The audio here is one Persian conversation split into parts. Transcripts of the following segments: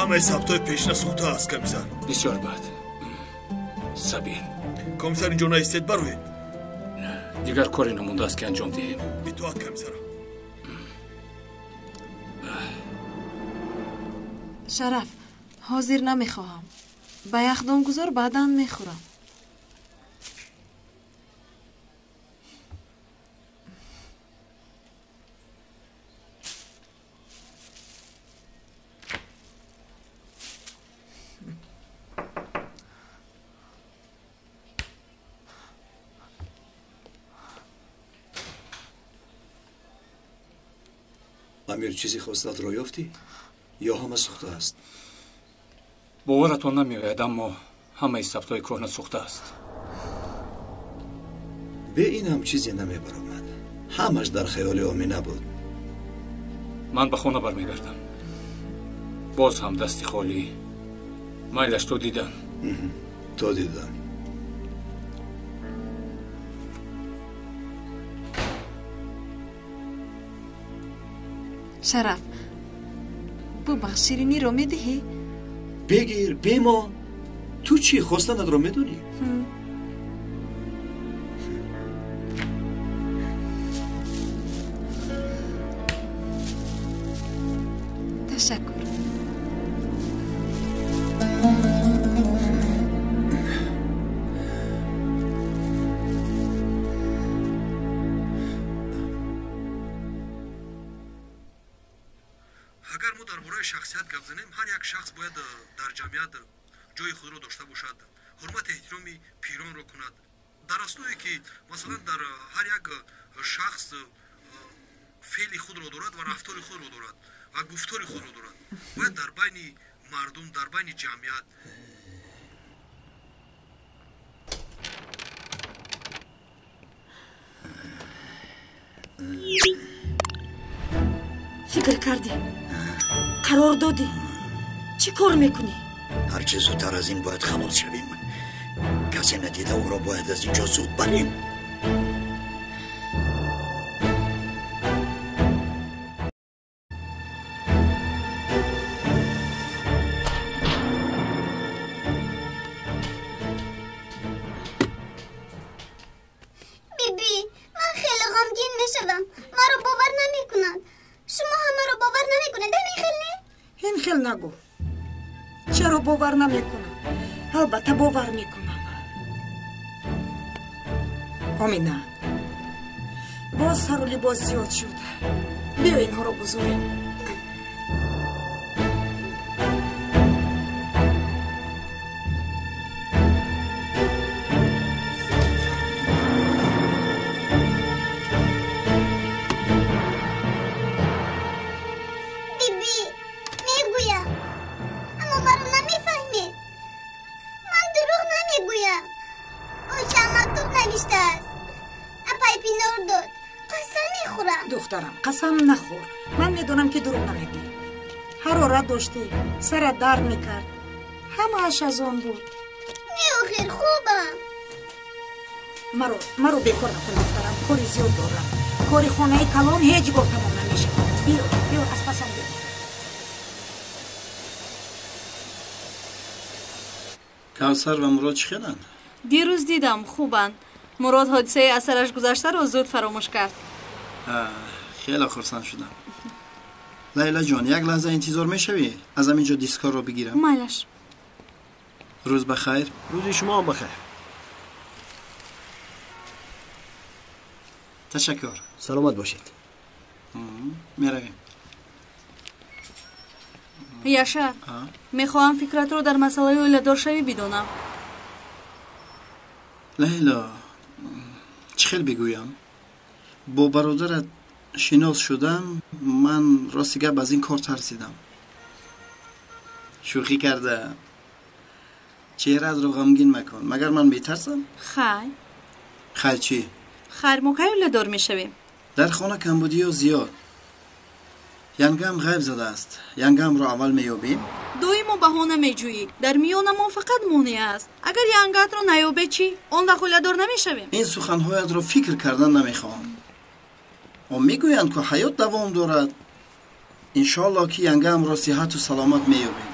همه ثبتای پیشنه سوخته است کمیسر. بسیار بد. سبین کمیسر اینجا نایستید بروید. دیگر کاری نمونده است که انجام دهیم. اطاعت کمیسر. شرف حاضر نمیخواهم. با یخدان گذار بعداً میخورم. امیر چیزی خواستت رو یافتی؟ یا همه سوخته است؟ باورتون نمیآید اما همه ثبتای کهنه سوخته است. به این هم چیزی نمیبرآمد. همش در خیال آمینه بود. من به خانه برمیگردم. باز هم دستی خالی. میلش تو دیدن. تو دیدم. شرف ببخش شیرینی رو میدهی؟ بگیر بیما. تو چی خواستنت رو میدونی؟ تشکر. اگر ما درباره شخصیت گپ زنیم هر یک شخص باید در جمعیت جای خود را داشته باشد، حرمت احترامی پیران را کند، در اصلی که مثلا در هر یک شخص فعل خود را دارد و رفتار خود را دارد و گفتار خود را دارد. باید در بین مردم، در بین جمعیت فکر کردی؟ قرار دادی؟ چی کار میکنی؟ هرچه زودتر از این باید خلاص شویم. کسی ندیده او را باید از اینجا زود بریم. بیبی من خیلی غمگین میشدم. ما رو باور نمیکنن. شما همه رو باور نمیکنید. این خیلی نگو. چرا باور نمیکنم؟ البته باور میکنم. آمینه باز سر و لباس زیاد شد. بیا اینها رو بزنیم. دخترم قسم نخور. من میدونم که دروغ نمیگی. حرارت داشتی، سرت درد میکرد، همه‌اش از آن بود. نه آخر خوبم. مرو بیکار نکن دخترم. کاری زیاد دارم. کاری خانه کلان هیچ گاه تمام نمیشه. بیا از پسم بیا. کوثر و مراد چخیرن؟ دیروز دیدم خوبن. مراد حادثه اثرش گذشته رو زود فراموش کرد. خیلی خرسند شدم. لیلا جان یک لحظه انتظار میشوی؟ از همینجا دیسکار رو بگیرم. مالش. روز بخیر. روزی شما هم بخیر. تشکر. سلامت باشید. میرویم. یاشار میخواهم فکرت رو در مسئله اویله‌دار شوی بدونم. لیلا چه خیلی بگویم؟ با برادرت شناس شدم. من راستی گپ از این کار ترسیدم. شوخی کرده. چهره‌ات رو غمگین مکن. مگر من میترسم؟ خیر چی؟ خیر موقعی اویله‌دار میشویم. در خانه کمبودی ها زیاد. ینگم غیب زده است. ینگم رو اول میابیم. دویمو بهانه میجویی. در میانمون فقط مونی است. اگر ینگت رو نیابه چی؟ اون وقت اویله‌دار نمیشویم. این سخنهایت رو فکر کردن نمیخوام. و میگویند که حیات دوام دارد. انشالله که ینگم را صحت و سلامت میابیم.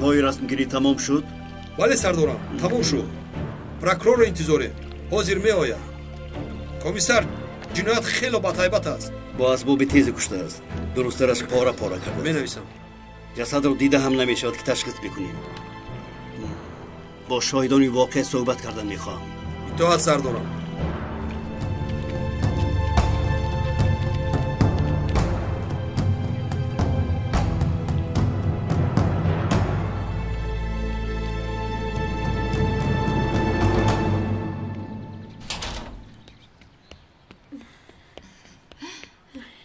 کارهای رسمگیری تمام شد؟ بله سردارم، تمام شد. پروکرور رو انتظاره. حاضر می آید. کمیسر جنایت خیلی باتایبت است. با اسباب تیز کشته است. درست‌ترش پاره پاره کرده. می نویسم. جسد رو دیده هم نمیشود که تشخیص بکنیم. با شاهدان واقع صحبت کردن میخواهم. اطاعت سردارم.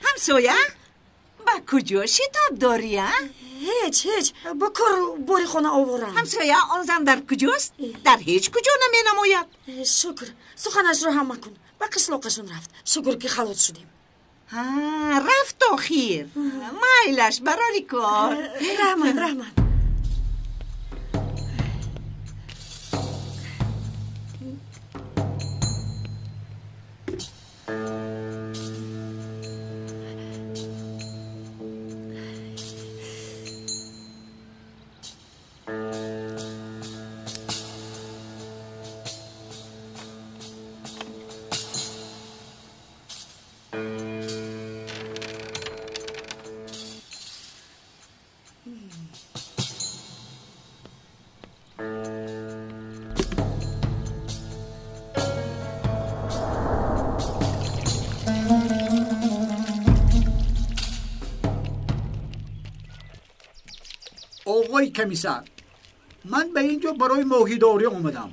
همسایه با کجا شتاب داری ها؟ هیچ با کار باری خانه آورم. همسایه آن زن در کجاست؟ در هیچ کجا نمی نماید. شکر سخنش رو هم مکن. با قشلاقشون رفت. شکر که خلاص شدیم. رفت آخیر. مایلش برای کار. رحمت آقای کمیسر، من به اینجا برای ماهیداری آمدم.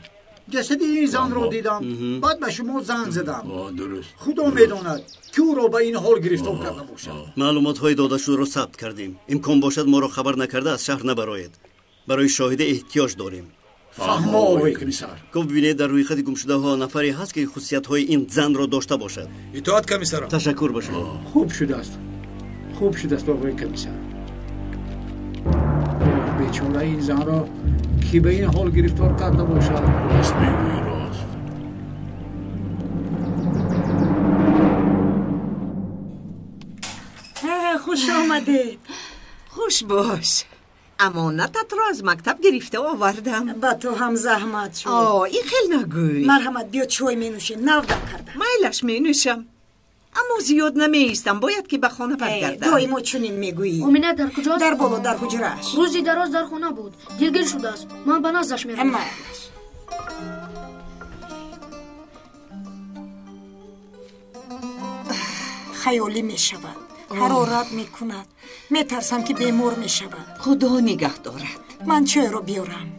جسد این زن رو دیدم، بعد به شما زنگ زدم. درست. خدا میداند که او را به این حال گرفتار کرده باشد. معلومات های داده شده رو ثبت کردیم. امکان باشد ما را خبر نکرده از شهر نبراید. برای شاهد احتیاج داریم. فهم آقای کمیسر. گفت ببینید در روی خط گمشده ها نفری هست که خصوصیت های این زن را داشته باشد. اطاعت کمیسرم. تشکر باشه. خوب شده است آقای کمیسر. بیچاره این زن را کی به این حال گرفتار کرده باشد؟ راست میگویی، راست. خوش آمده. خوش باش. امانتت را از مکتب گرفته آوردم. با تو هم زحمت شد. این خیلی نگوی. مرحمت بیا چای می نوشیم. نودم کردم. میلش می نوشم، اما زیاد نمی ایستم. باید که به خانه برگردم. دایما چونین میگویی. امینت در کجاست؟ در بالا در حجره‌اش. روزی دراز در خانه بود. دلگیر شده است. من به نزدش میرم. خیالی می شود. حرارت می کند. می ترسم که بیمار می شود. خدا نگه دارد. من چای رو بیارم.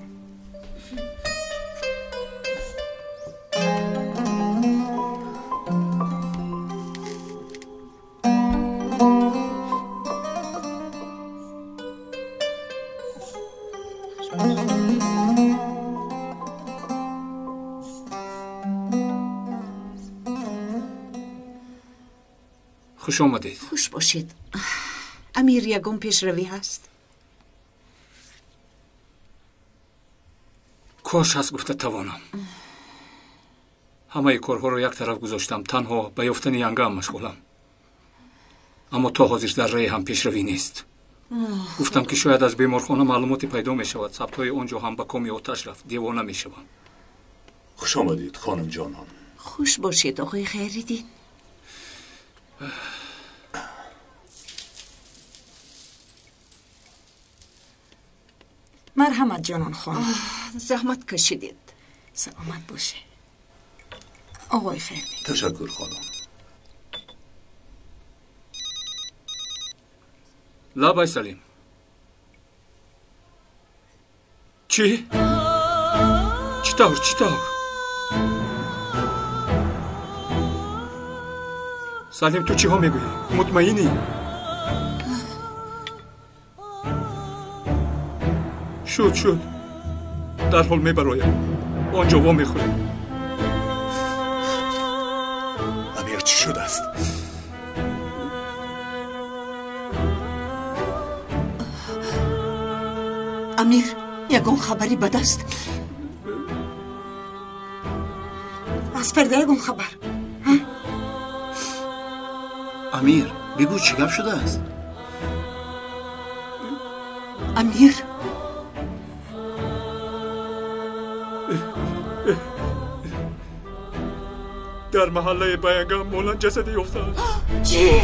خوش آمدید. خوش باشید. امیر یگم پیشروی هست. کاش هست گفته توانم. همه کارها رو یک طرف گذاشتم، تنها به یافتن ینگم مشغولم. اما تا حاضر در راه هم پیشروی نیست. گفتم که شاید از بیمارخانه معلوماتی پیدا می شود. ثبت‌های اونجا هم به کامی آتش رفت. دیوانه می شوم. خوش آمدید خانم جانان. خوش باشید آقای خیریدین. مرحمت جانان خانم. زحمت کشیدید. سلامت باشه آقای خیردین. تشکر خانم. لابای سلیم. چی؟ چطور؟ سلیم تو چی ها میگویی؟ مطمئنی؟ شد در حال میبرایم. آنجا وا میخوریم. امیر چی شده است؟ امیر یگان خبری بد است. از فرده یگان خبر. امیر بگو چی گپ شده است؟ امیر در محله بیانگام مولان جسدی افتاد. چی؟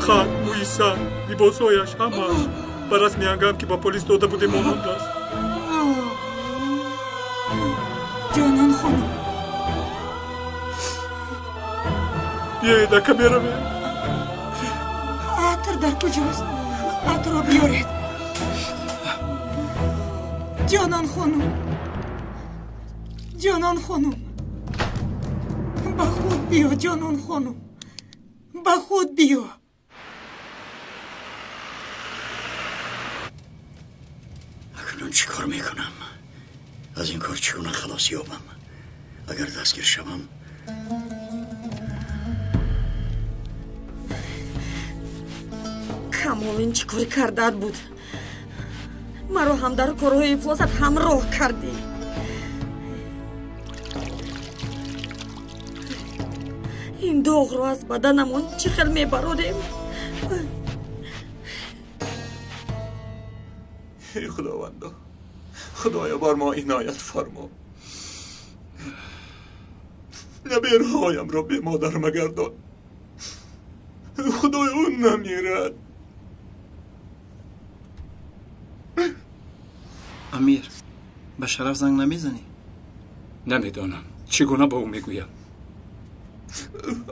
خان، مویسا، لیباسایش همش بر از میانگام که با پلیس داده بوده مانند است. جانان خانم بیایید دکه میرویم. عطر در کجاست؟ عطر را بیارید. جانان خانم با خود بیا جانان خانم، با خود بیا. اکنون چی کار میکنم؟ از این کار چگونه خلاص یابم؟ اگر دستگیر شوم کمالین چی کاری کرده بود؟ مرا هم در کارهای افلاست همراه کردی. این داغ رو از بدنمون چی خیل میبرادیم؟ ای خداوندا، خدایا بر ما عنایت فرما. نبیرهایم را به مادر مگردان. خدایا اون نمیرد. امیر، به شرف زنگ نمیزنی؟ نمیدانم چگونه با او میگویم.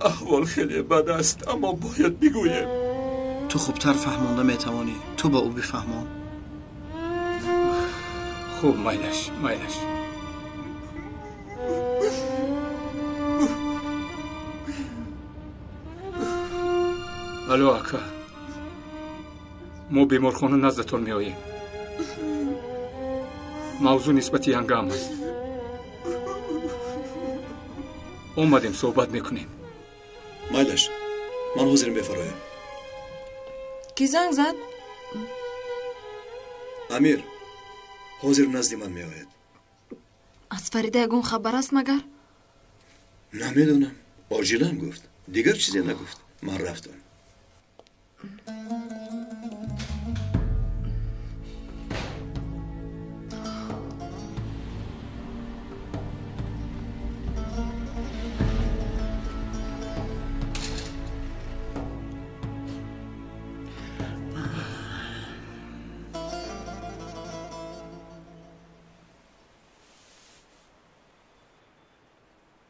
احوال خیلی بد است اما باید بگویم. تو خوبتر فهمانده میتوانی. تو با او بفهمان. خوب میلش. الو اکا، ما بیمارخانه نزدتان می آییم. موضوع نسبت ینگام است. اومدیم صحبت میکنیم. مایلش، من حاضرم بفرمایم. کی زنگ زد؟ امیر حاضر نزد من میآید. از فریده یگون خبر است مگر؟ نمیدونم. آجیلم گفت. دیگر چیزی نگفت. من رفتم.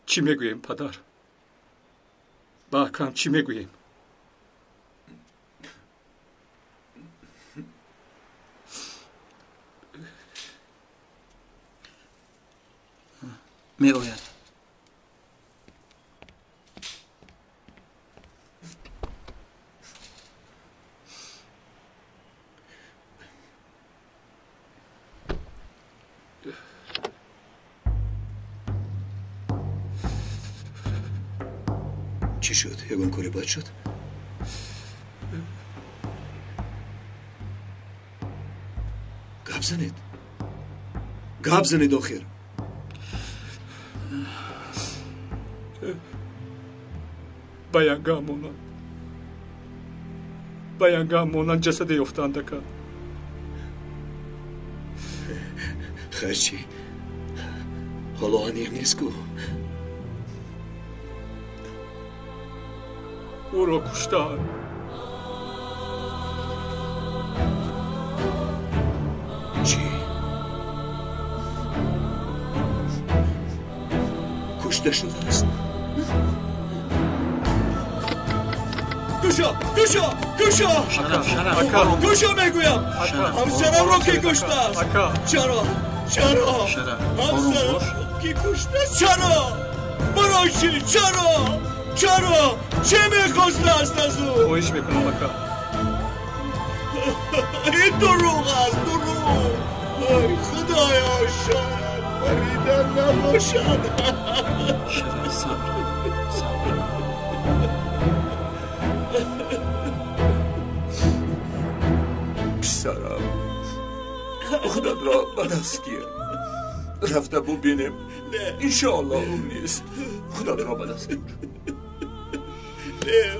چی میگوییم پدر؟ با اکام چی میگوییم؟ می آید. چی شد؟ یگان کاری بد شد؟ گپ زنید آخر. بیانگام مونن جسدی افتانده که خرچی حالا آنیق نیست کو. او را کشتن. چی؟ کشته شده است. گوشا میگویم همسرم را کی کشته است؟ چرا همسرم کی کشته است؟ چرا برایشی؟ چرا چه میخواسته است از او؟ خواهش میکنم اکا. این دروغ است. ای خدایا شاید فریده نباشد. شرف صبر. پسرم خودت را به دست گیر. رفته ببینیم انشاءالله اون نیست. خودت را به دست گیر.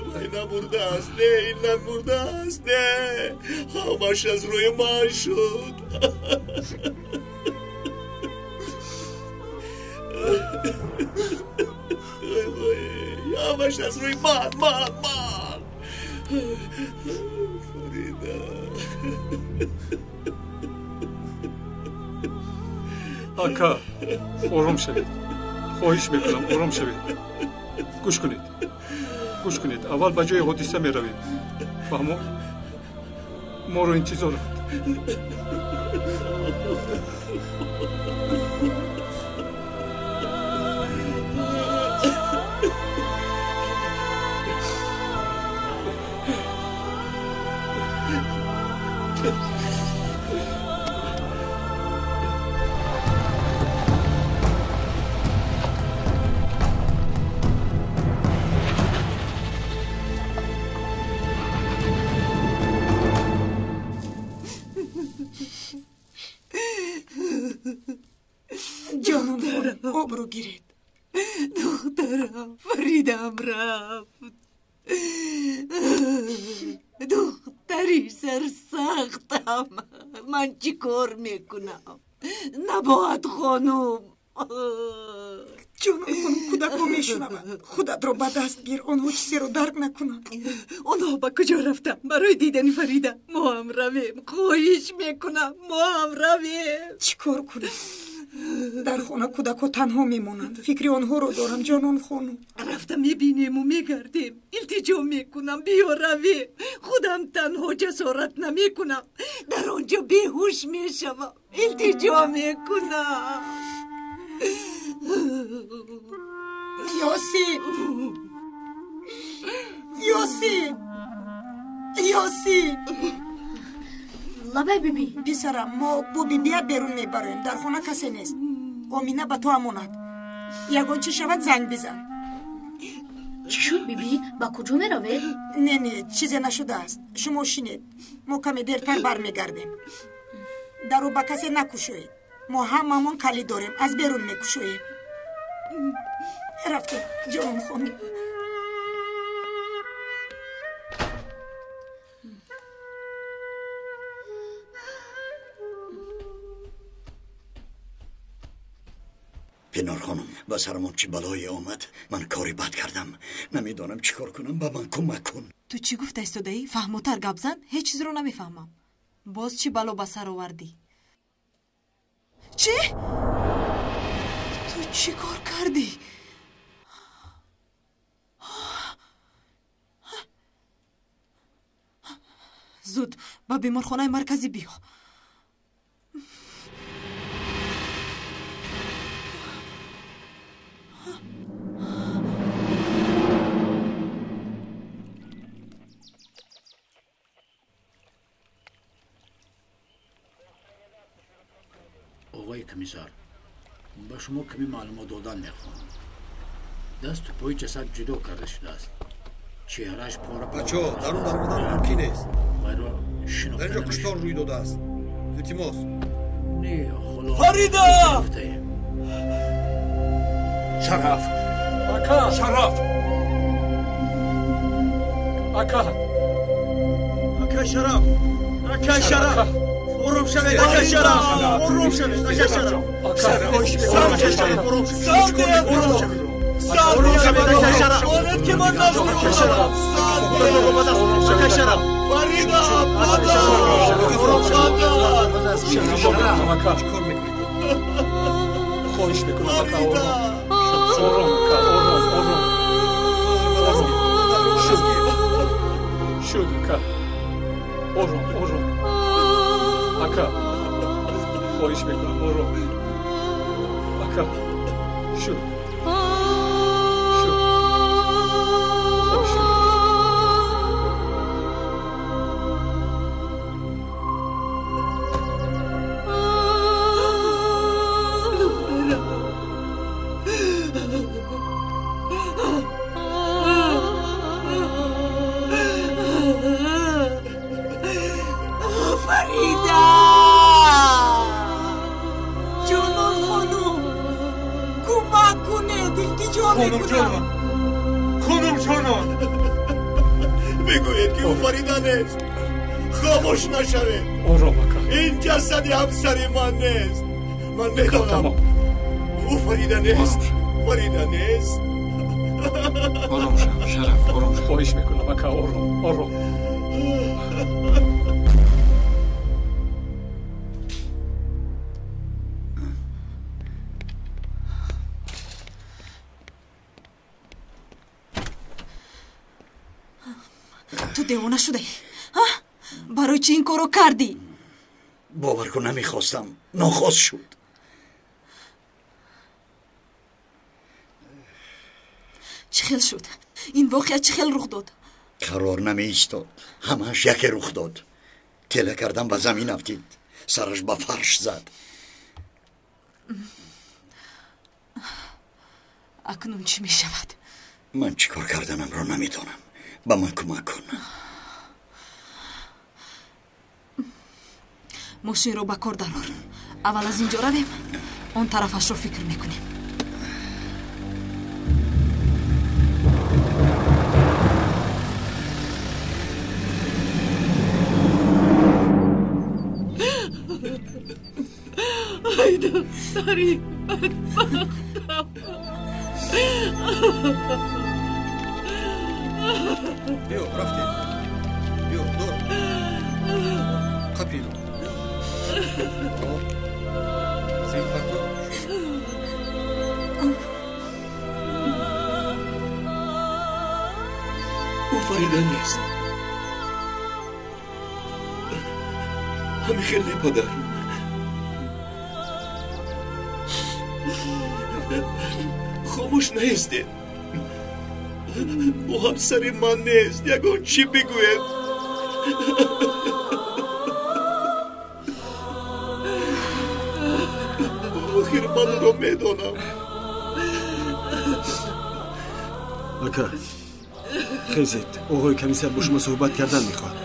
وای نمرده است نه این نمرده است نه همش از روی من شد همش از روی من فریده آکا آروم شوید خواهش میکنم آروم شوید گوش کنید اول به جای حادثه می روید فهمو ما رو انتظار جانم آبرو گیرید دخترم فریدم رفت دختری سرسختم من چی کار میکنم نباید خانوم جانم خانم کودک میشنوند خودت رو به دست گیر آنها چیزی رو درک نکنند آنها به کجا رفتم برای دیدن فریده ما هم رویم خواهش میکنم ما هم رویم چی کار کنم در خانه کودک ها تنها میمونند فکری آنها رو دارم جانان خانم رفتم میبینیم و میگردیم التجا میکنم بیا رویم خودم تنها جسارت نمیکنم در آنجا بیهوش میشوم التجا میکنم یاسین لبه بیبی پسرم ما بوبی بیا بیرون میبریم در خانه کسی نیست آمینه به تو امانت یگان چی شود زنگ بزن چی شد بیبی؟ با کجا میروه؟ نه چیزی نشده است شما شینید ما کمی دیرتر برمیگردیم درو با کسی نکشوید ما هممون کلی داریم از بیرون میکشویم رفتیم جانم خانم پنار خانم با سرمون چی بلایی آمد من کاری بد کردم نمیدانم چی کار کنم با من کمک کن تو چی گفت ایستاده ای؟ فهموتر گپ زن هیچ چیز رو نمیفهمم باز چی بلا به سر آوردی؟ چی؟ تو چی کار کردی؟ زود به بیمارخانه مرکزی بیا آقای کمیسر به شما کمی معلومات دادن میخوام دست و پای جسد جدا کرده شده است چهرهش پاره بچه‌ها در اون بودن ممکن نیست مرا شناخته در اینجا کشتار روی داده است التماس نه خلاص فریده شرف اکا شرف اکا شرف آروم شوید اکا شرف آروم شوید اکا شرف آنت که من نزد اکا شرف فریده خواهش میکنم اکا آروم شد اکا آروم اکا خواهش میکنم آروم اکا شد خانم جانم بگوید که او فریده نیست. خاموش نشوید. این جسد همسر من نیست. من میدانم او فریده نیست. فریده نیست. آرام شو شرف، آرام شو. خواهش میکنم اکا، آرام آرام. تو دیوانه شده ای؟ برای چی این کارو کردی؟ باور کن نمیخواستم، ناخواست شد. چه خیل شد؟ این واقعیت چه خیل رخ داد؟ قرار نمی ایستاد، همش یک رخ داد. تله کردم به زمین افتید، سرش به فرش زد. اکنون چی می شود؟ من چی کار کردنم را نمیدانم. با من کمک کن. ماشین رو به کار درار. اول از اینجا رویم، اون طرفش رو فکر میکنیم. haydi Tarik بدبختم بیا رفتیم بیا دور قبیلو از این فردا او فریده نیست. همه خیلی پدر خاموش نیستید. او همسر من نیست. یگان چی بگوید؟ آخر من رو میدانم. اکا خیزید، آقای کمیسر با شما صحبت کردن میخواد.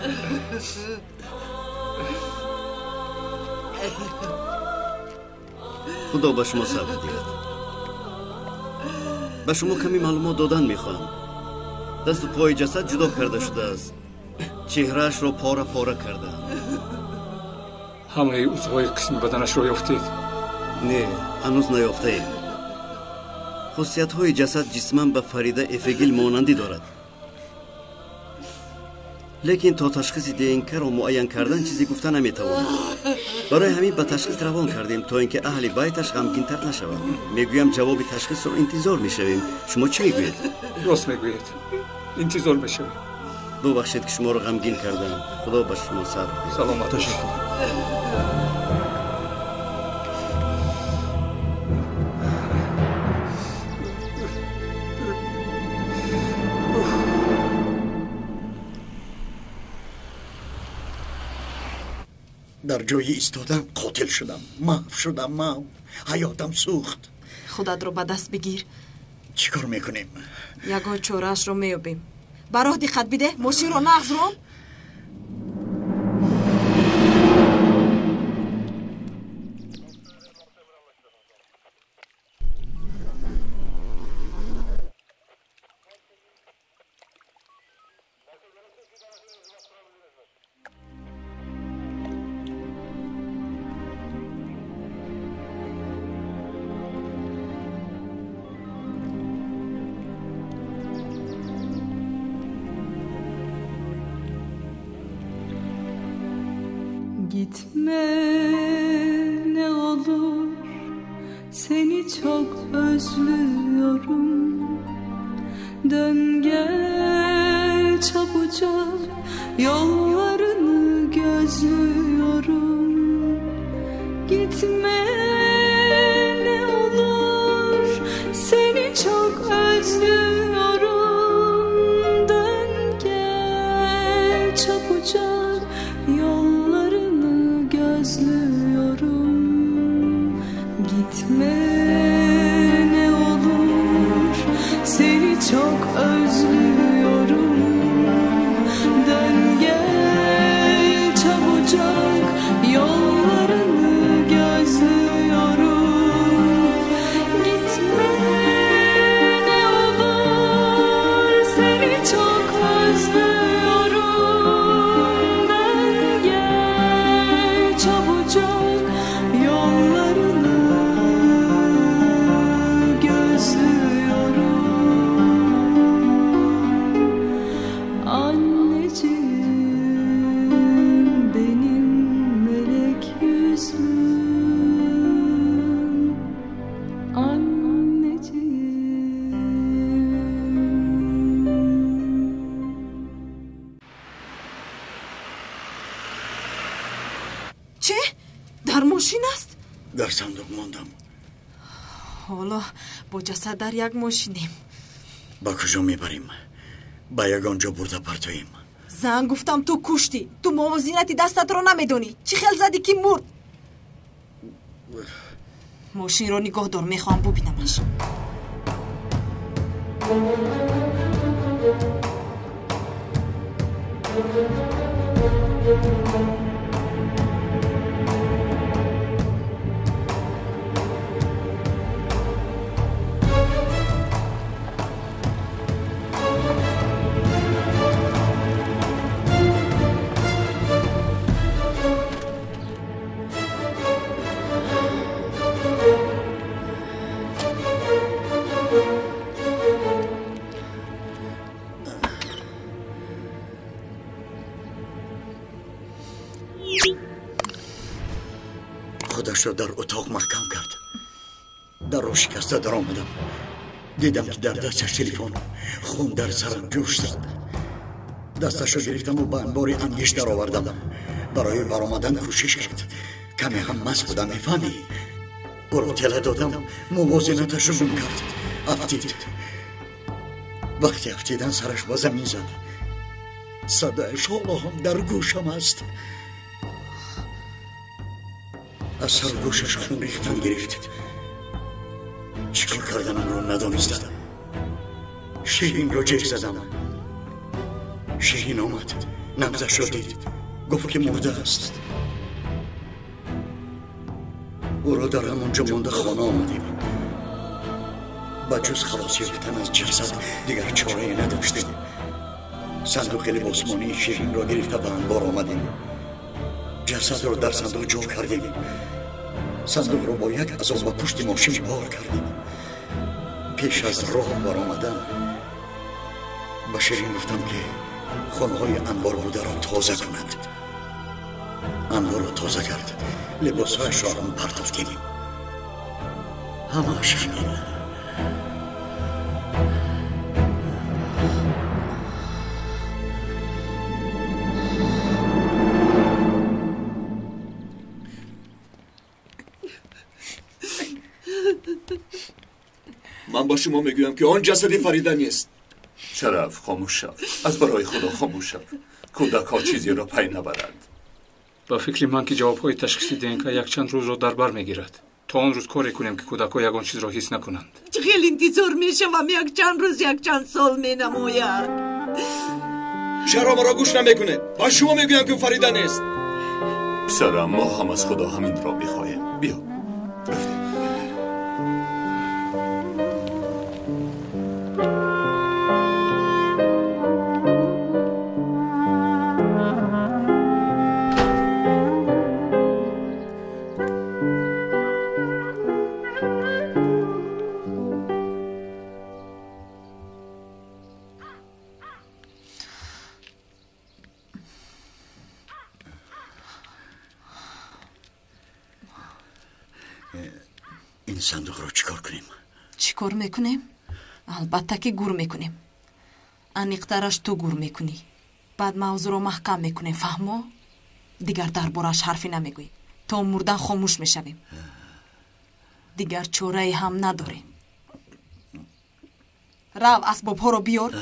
خدا به شما صبر دید. به شما کمی معلومات دادن میخوام. دست و پای جسد جدا کرده شده است. چهرهش را پاره پاره کرده. همه عضوهای قسم بدنش را یافتید؟ نه، هنوز نیافته. خاصیت های جسد جسما به فریده افگیل مانندی دارد. لیکن تا تشخیص دینکر و معین کردن چیزی گفته نمیتواند. برای همین به تشخیص روان کردیم تا اینکه اهل بیتش غمگین‌تر نشوند. میگویم جواب تشخیص رو انتظار میشویم. شما چه میگویید؟ راست میگویید، انتظار میشویم. ببخشید که شما رو غمگین کردم. خدا به شما صبر کند. سلامت باشید. در جایی ایستادم قاتل شدم. محو شدم. حیاتم سوخت. خودت رو به دست بگیر. چی کار میکنیم؟ یگان چورهش رو میابیم. برای دقت بیده ماشین رو نغز رو. Gitme ne olur, seni çok özlüyorum. Dön gel çabucak, yollarını gözlüyorum. Gitme ne olur, seni çok özlüyorum. Dön gel çabucak, yollarını gözlüyorum. Gitme ne olur, seni çok özlüyorum. Dön gel çabucak. چه؟ در ماشین است؟ در صندوق ماندم. حالا با جسد در یک ماشینیم. با کجا میبریم؟ با یگانجا برده پرتاییم. زن گفتم تو کشتی. تو موازینتی دستت رو نمیدونی. چی خیل زدی که مرد؟ ماشین رو نگاه دار، میخوام ببینمش. خودش را در اتاق محکم کرد. در رو شکسته در آمدم. دیدم که در دستش تلفن، خون در سرم جوش زد. دستش را گرفتم و به انبار انگیش در آوردم. برای برآمدن کوشش کرد. کمی هم مست بودم، میفهمی؟ او را تله دادم، موازنتش رو گم کرد. افتید. وقتی افتیدن سرش به زمین زد. صدایش حالا هم در گوشم است. از سر گوشش خون ریختن گرفت. چیکار کردنم رو ندانستم. شیرین رو جیغ زدم. شیرین آمد، نبضش را دید، گفت که مرده است. او را در همونجا مانده خانه آمدیم. بجز خلاص یافتن از جسد دیگر چاره نداشتیم. صندوق لباسمانی شیرین را گرفته به انبار آمدیم. جسد را در صندوق جا کردیم. صندوق را با یک عذاب به پشت ماشین بار کردیم. پیش از راه برآمدن به شیرین گفتم که خانه های انبار بوده را تازه کند. انبار را تازه کرد. لباس هایش را هم پرتافتیم. همه همین. من با شما میگویم که آن جسد فریده نیست. شرف خاموش شو. از برای خدا خاموش شو. کودک ها چیزی را پی نبرند. با فکر من که جواب های تشخیصی دهنک یک چند روز را در بر میگیرد. تا آن روز کاری کنیم که کودک ها یگان چیز را حس نکنند. خیلی انتظار میشوم یک چند روز یک چند سال مینماید. شرم را گوش نمیکنه. با شما میگویم که فریده نیست. پسرم ما هم از خدا همین را میخواهیم. بیا. این صندوق رو چیکار کنیم؟ چیکار میکنیم؟ البته که گور میکنیم. انیقترش تو گور میکنی. بعد موضوع رو محکم میکنیم. فهمو؟ دیگر دربارش حرفی نمیگویی. تا مردن خاموش میشویم. دیگر چاره هم نداریم. رو اسباب ها رو بیار.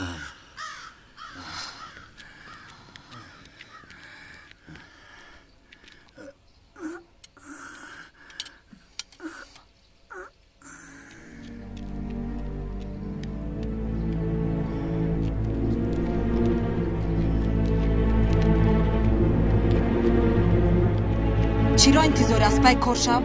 چرا انتظار از پای کار شو؟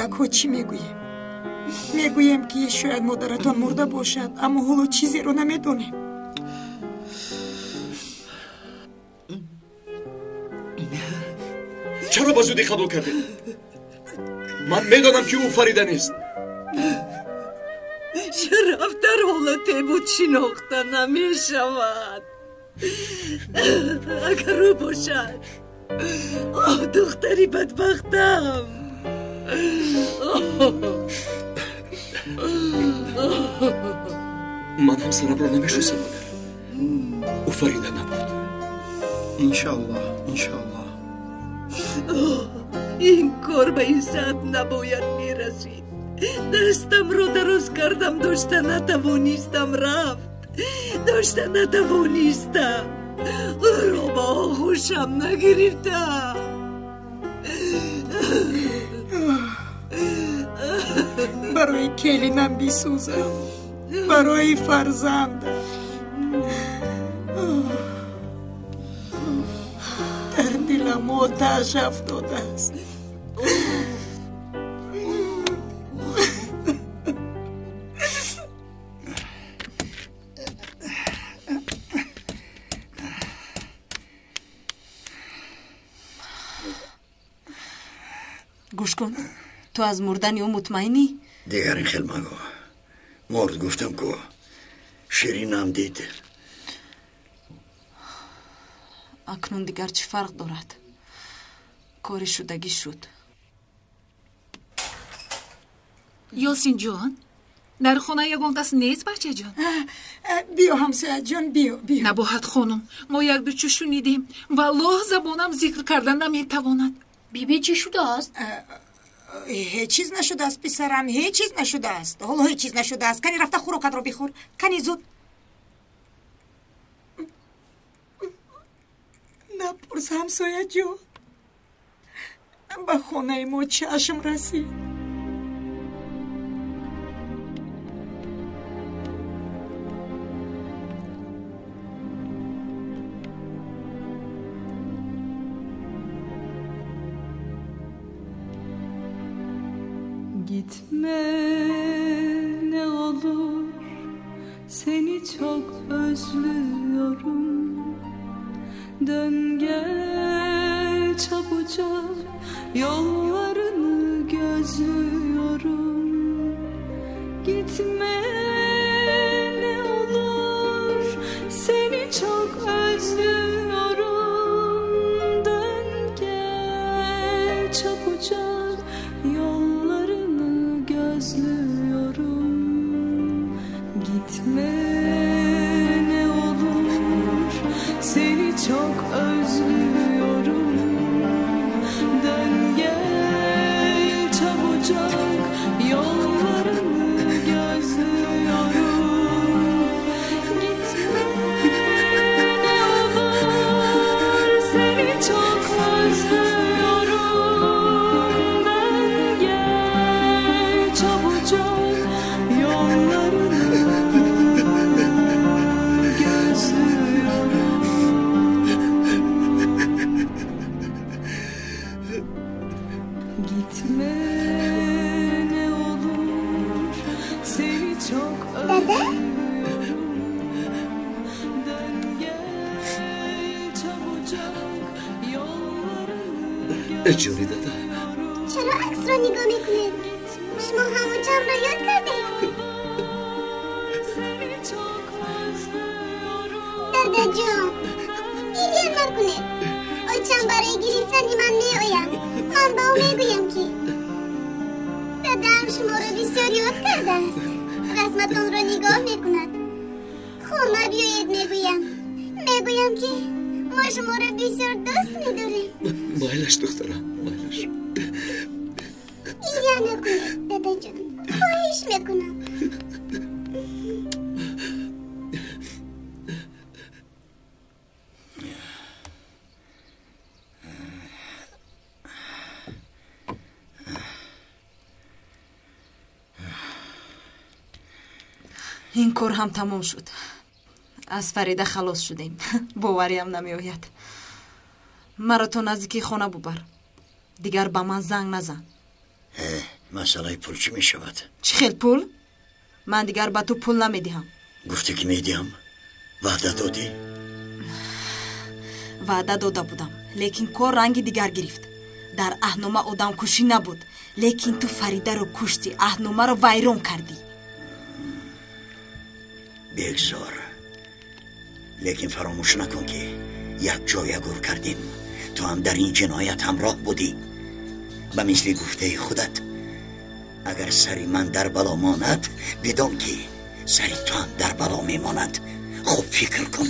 کودک ها چی میگوییم؟ میگوییم که شاید مادرتان مرده باشد، اما حالا چیزی رو نمیدونیم. چرا با زودی قبول کردی؟ من میدانم که او فریده نیست. شرف در حالت بود شناخته نمی شود. اگر او باشد دختری بدبختم. من همسرم را نمیشناسم مادر. او فریده نبود. انشالله. این کار به این ساعت نباید میرسید. دستم رو دراز کردم، داشته نتوانیستم رفت. داشته نتوانیستم. او را با آغوشم نگرفتم. برای کلینم بیسوزم، برای فرزندم. در دلم آتش افتاده است. گوش کن، تو از مردن او مطمئنی؟ دیگر این خیلی مگو. مرد گفتم که شیرینم دید. اکنون دیگر چی فرق دارد؟ کاری شدگی شد. یاسین جان، در خانه یگان کس نیست بچه جان؟ بیا همسایه جان، بیا. نباید خانم، ما یک دو چو شنیدیم والله زبانم ذکر کردن نمیتواند. بیبی چی شده است؟ هیچ چیز نشده است پسرم، هیچ چیز نشده است. حالا هیچ چیز نشده است. کنی رفته خوراکت رو بخور، کنی زود. نپرس همسایه جان، به خانه ما چشم رسید. Gitme ne olur, seni çok özlüyorum. Dön gel çabucak, yollarını gözlüyorum. Gitme ne olur, seni çok özlüyorum. Dön gel çabucak, yollarını gözlüyorum. Gitme ne olur, seni çok özlüyorum. Dön gel çabucak, yollarını gözlüyorum. Gitme ne olur, seni çok özlüyorum. Dön gel çabucak, yollarını Gitme ne olur, seni çok özlüyorum. Dön gel çabucak, yollarını جونی دادا. چرا عکس را نگاه میکنید؟ شما همه جمع را یاد کرده؟ دادا جان، گریه نکنید. آیچم برای گرفتن من میآیم. من با او میگویم که دادم شما را بسیار یاد کرده است. رسمتان را نگاه میکند. خانه بیایید میگویم که ما شما را بسیار دوست میداریم. مایلش دخترم، مایلش. گریه نکنید دادا جان، خواهش میکنم. این کار هم تمام شد. از فریده خلاص شدیم. باوریم نمی آید. مرا تو نزدیکی خانه ببر. دیگر به من زنگ نزن. مسئله پول چی می شود؟ چی خیل پول؟ من دیگر با تو پول نمیدیم. گفتی که میدیم؟ وعده دادی؟ وعده داده بودم لیکن کار رنگی دیگر گرفت. در اهنامه آدم کشی نبود لیکن تو فریده رو کشتی، اهنامه رو ویران کردی. بگذار، لیکن فراموش نکن که یک جای گور کردیم. تو هم در این جنایت همراه بودی. به مثل گفته خودت اگر سری من در بلا ماند بدان که سری تو هم در بلا میماند. خوب فکر کن.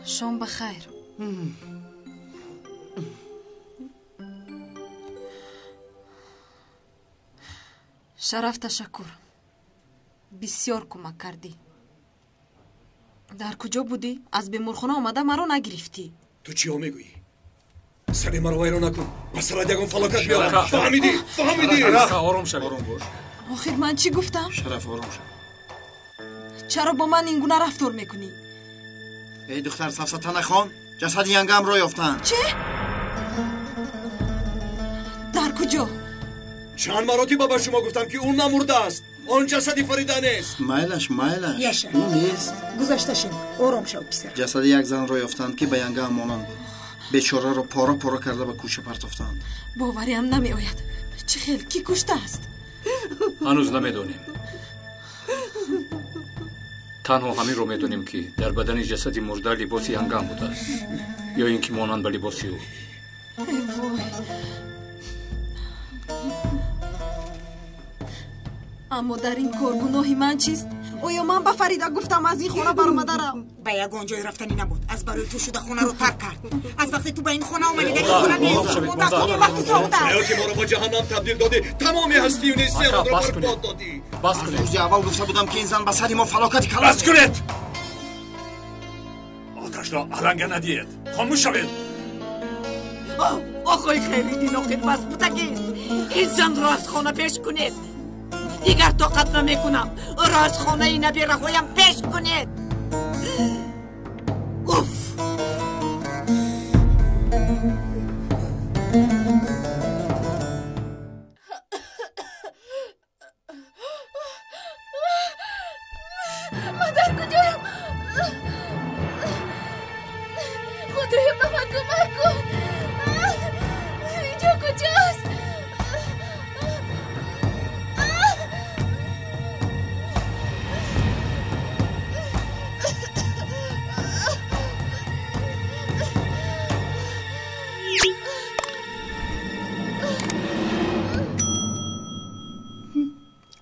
شام بخیر. شرف تشکر. بسیار کمک کردی. در کجا بودی؟ از بیمارخانه آمده مرا نگرفتی. تو چی ها میگویی؟ سری مرا ویران نکن. مسئله دیگم فلاکت بیارم. فهمیدی؟ شرف آروم شو. آروم باش. آخر من چی گفتم؟ شرف آروم شو. چرا با من اینگونه رفتار میکنی؟ ای دختر سفسطانه خان، جسد ینگم رو یافتند. چه؟ در کجا؟ چند مراتب به شما گفتم که اون نمرده است. آن جسد فریده نیست. مایلش یشه. اون نیست. گذاشته شین. آرام شو پسر. جسد یک زن رو یافتند که به ینگم مانند بود. بیچاره رو پاره پاره کرده به کوچه پرتافتند. باوریم نمی آید. چه خیل کی کشته است؟ هنوز نمیدونیم. تنها همین رو میدونیم که در بدن جسد مرده لباسی ینگم بوده است یا اینکه مانند به لباسی او. اما در این کار گناهی من چیست؟ اویا من به فریده گفتم از این خونه برآمده رو. به یگان جای رفتنی نبود. از برای تو شده خونه رو ترک کرد. از وقتی تو به این خونه اومدی در این خونه نیست. مدخلی وقتی ساخته. ایا که ما رو با جهنم تبدیل دادی، تمامی هستی و نیستی خود رو برباد دادی. از روز اول گفته بودم که این زن به سر ما فلاکتی کلان. بس کنید! آتش را علنگه ندید. خاموش شوید. آقای خیریدین آخر بس بودگی. این زن را از خانه پیش کنید. دیگر طاقت نمیکنم. را از خانه این نبیره هایم پیش کنید. اوف. من در کجایم؟ خدایا به من کمک کن. اینجا کجاست؟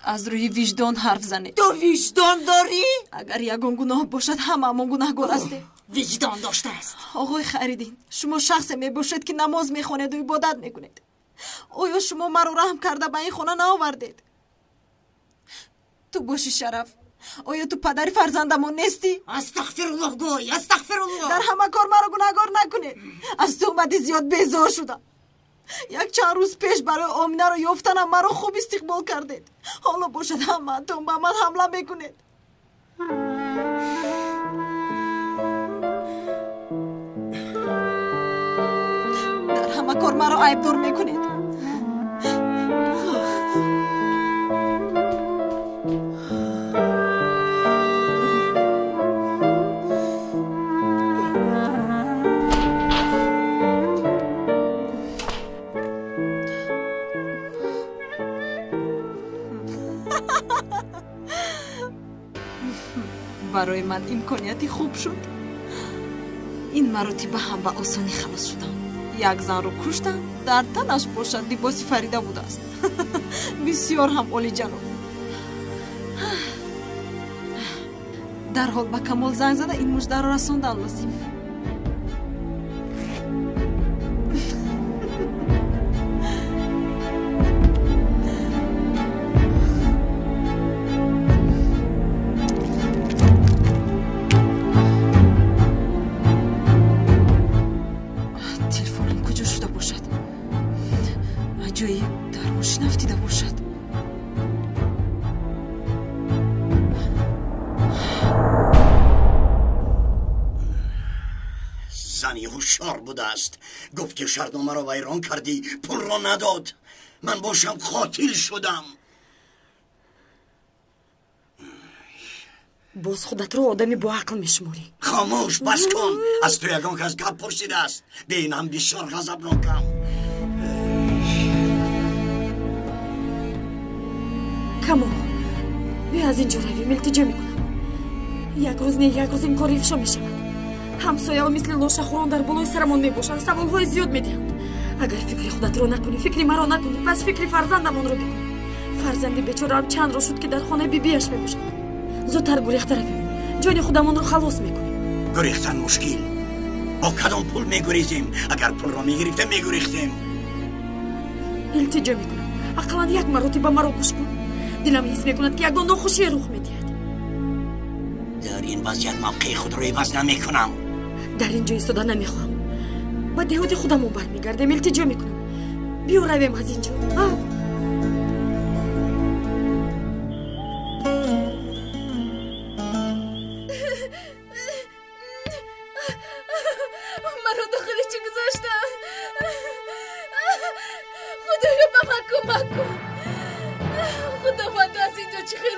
از روی وجدان حرف زنید. تو وجدان داری؟ اگر یگان گناه باشد هممون گناهگار هستیم. وجدان داشته است. آقای خریدین، شما شخص می باشد که نماز میخونید و عبادت میکنید. آیا شما مرا رحم کرده به این خانه نآوردید؟ تو باشی شرف، آیا تو پدر فرزندمون نیستی؟ استغفرالله گوی، استغفرالله. در همه کار مرا گناهگار نکنید. از تو اومدی زیاد بیزار شدم. یک چند روز پیش برای آمینه رو یافتنم مرا خوب استقبال کردید. حالا باشد همتون به من حمله میکنید. در همه کار مرا عیبدار میکنید. برای من امکانیتی خوب شد. این مراتب هم به آسانی خلاص شدم. یک زن رو کشتن، در تنش باشد لباس فریده بوده است. بسیار هم عالی جناب. در حال به کمال زنگ زده این مژده را رساندن لازم. تلفنم کجا شده باشد؟ جایی در ماشین افتیده باشد. زنی هوشیار بوده است. گفت که شهرنامه را ویران کردی، پول را نداد. من باشم قاتل شدم. باز خودت رو آدمی با عقل میشماری. خاموش بس کن. از تو یگان کس گپ پرسیده است. به این هم بسیار غضبناکم. کمو بیا از اینجا رویم. التجا میکنم. یک روز نه یک روز این کار افشا میشود. همسایه‌ها مثل لاشخوران در بالای سرمان میباشند. سوالهای زیاد میدهند. اگر فکر خودت رو نکنی، فکر مرا نکنی، پس فکر فرزندمان رو بکن. فرزند بیچاره هم چند روز شد که در خانه بیبیش میباشد. زودتر گریخته رویم. جان خودمان رو خلاص میکنیم. گریختن مشکل. با کدام پول میگریزیم؟ اگر پول را میگرفتیم میگریختیم. التجا میکنم اقلا یک مرتبه مرا گوش کن. دلم حس میکند که یگان ناخوشی رخ میدهد. در این وضعیت موقع خود رو عوض نمیکنم. در اینجا ایستاده نمیخوام. با دهود خودمون برمیگردم. التجا میکنم بیا رویم از اینجا. مرا داخل چی گذاشتن؟ خدایا به من کمک کن. خداوند از اینجا چی خیر